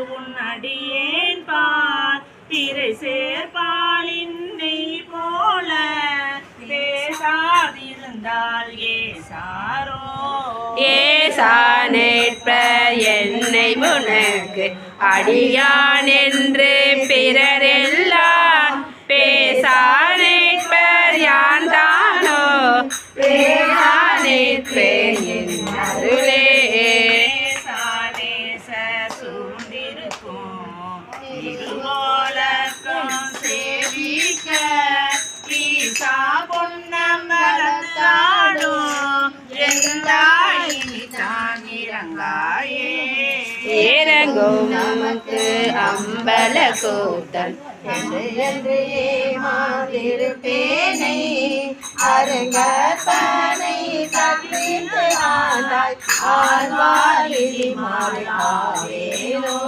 உன் அடியேன் பால் திரை சேர்பால் இன்னை போல பேசாதிருந்தால் ஏசாரோ ஏசானேற்ப என்னை உனக்கு அடியான் என்று பிறரெல்லாம் பேசானேற்பர் யான் தானோ பேசானேற்பேன் என் அருளே பேசாதேச சூழ்ந்திருக்கும் திருவோலக்கம் சேவிக்க ஈசா பொன்னம்பலத்தாடும் எந்தாயி தான் இறங்காயே இறங்கும் நமக்கு அம்பல கூத்தன் என்று ஏமாந்திருப்பேனை அரங்கற்பனை கற்பித்து ஆழ்வாய் ஆழ்வாய்